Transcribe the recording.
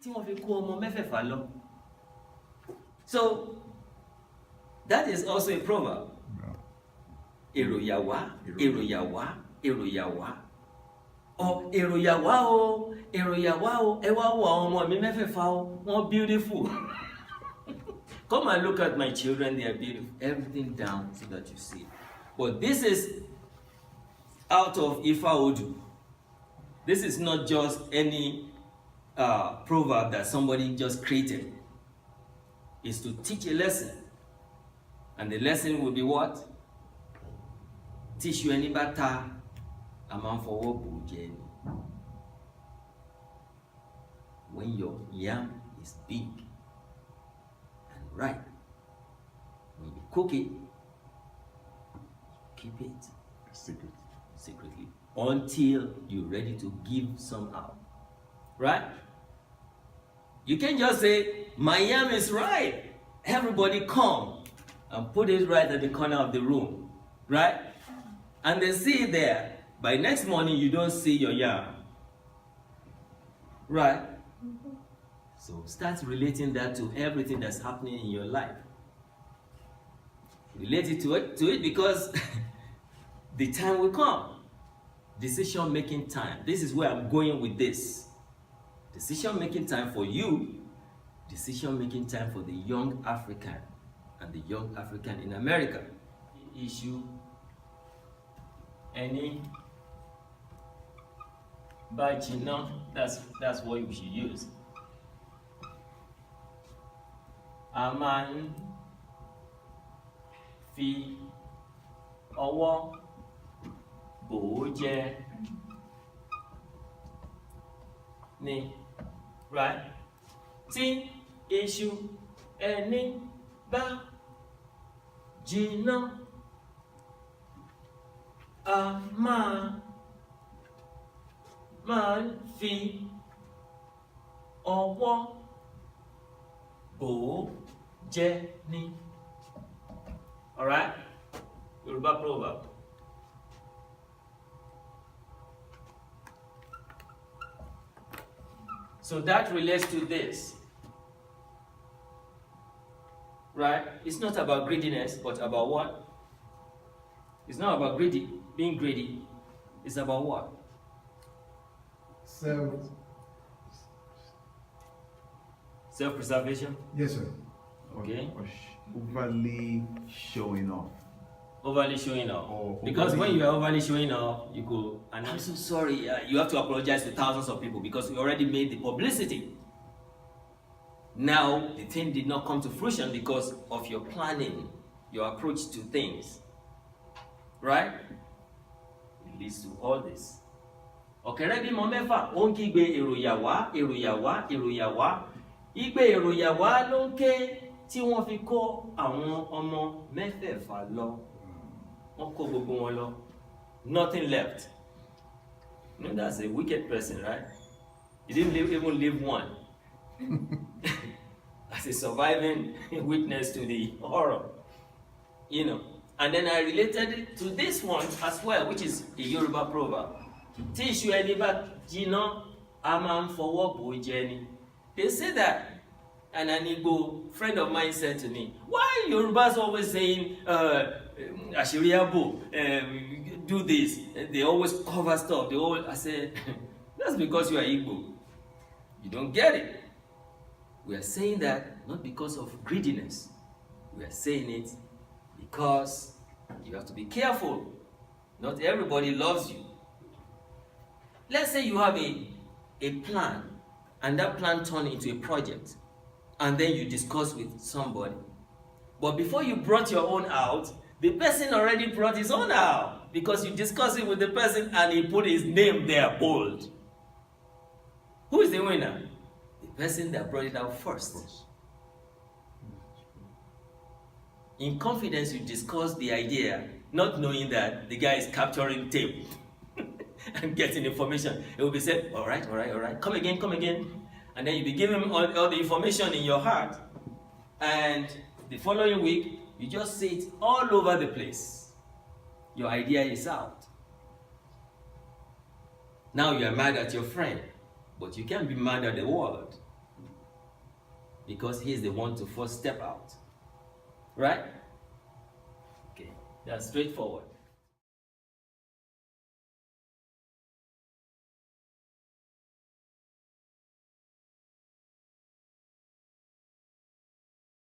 tí wọ́n fi kó ọmọ mẹ́fẹ̀ẹ̀fà lọ. So that is also a proverb. Èrò yà wá, èrò yà wá, èrò yà wá. Or èrò yà wá o, èrò yà wá o, ẹ wá wo àwọn ọmọ mi mẹ́fẹ̀ẹ̀fà o, wọ́n beautiful. Come and look at my children, they are beautiful. Everything down so that you see. But this is out of Ileoduduwa. This is not just any proverb that somebody just created. It's to teach a lesson. And the lesson will be what? Teach you any better, a man for what jẹni. When your yam is big and ripe, when you cook it, keep it secretly until you're ready to give some out. Right? You can't just say, my yam is ripe. Everybody come and put it right at the corner of the room. Right? And they see it there. By next morning, you don't see your yam. Right? So start relating that to everything that's happening in your life. Relate it to it because the time will come. Decision-making time. This is where I'm going with this. Decision-making time for you. Decision-making time for the young African and the young African in America. Issue any by jina. That's what you should use. A máan fi ọwọ́ bò ó jẹ ni, right? Tí iṣu ẹni bá jiná, a máa fi ọwọ́ bò ó jẹ ni. All right? Yoruba proverb. So that relates to this. Right? It's not about greediness, but about what? It's not about being greedy. It's about what? Self-preservation? Yes, sir. Okay. Overly showing off. Overly showing off. Or because when you are overly showing off, you go, and I'm so sorry, you have to apologize to thousands of people because you already made the publicity. Now, the thing did not come to fruition because of your planning, your approach to things. Right? It leads to all this. Ọ̀kẹ́rẹ́ bímọ mẹ́fà, ó ń kígbe èrò yà wá, èrò yà wá, èrò yà wá. Igbe èrò yà wá ló ń ké tí wọ́n fi kó àwọn ọmọ mẹ́fẹ̀ẹ̀fà lọ. Wọ́n kó gbogbo wọn lọ. Nothing left. You know, that's a wicked person, right? He didn't even leave one. As a surviving witness to the horror. You know. And then I related it to this one as well, which is a Yoruba proverb. Tí iṣu ẹni bá jiná, a máa ń fọwọ́ bò ó jẹni. They say that, and an Igbo friend of mine said to me, why Yorubas always saying, Ashiriabo, do this, they always cover stuff, I said, that's because you are Igbo. You don't get it. We are saying that not because of greediness. We are saying it because you have to be careful. Not everybody loves you. Let's say you have a plan, and that plan turned into a project, and then you discuss with somebody. But before you brought your own out, the person already brought his own out because you discussed it with the person and he put his name there bold. Who is the winner? The person that brought it out first. In confidence, you discuss the idea, not knowing that the guy is capturing tape and getting information. It will be said, all right, come again. And then you be giving him all the information in your heart. And the following week, you just see it all over the place. Your idea is out. Now you are mad at your friend, but you can't be mad at the world. because he is the one to first step out. Right? Okay, that's straightforward.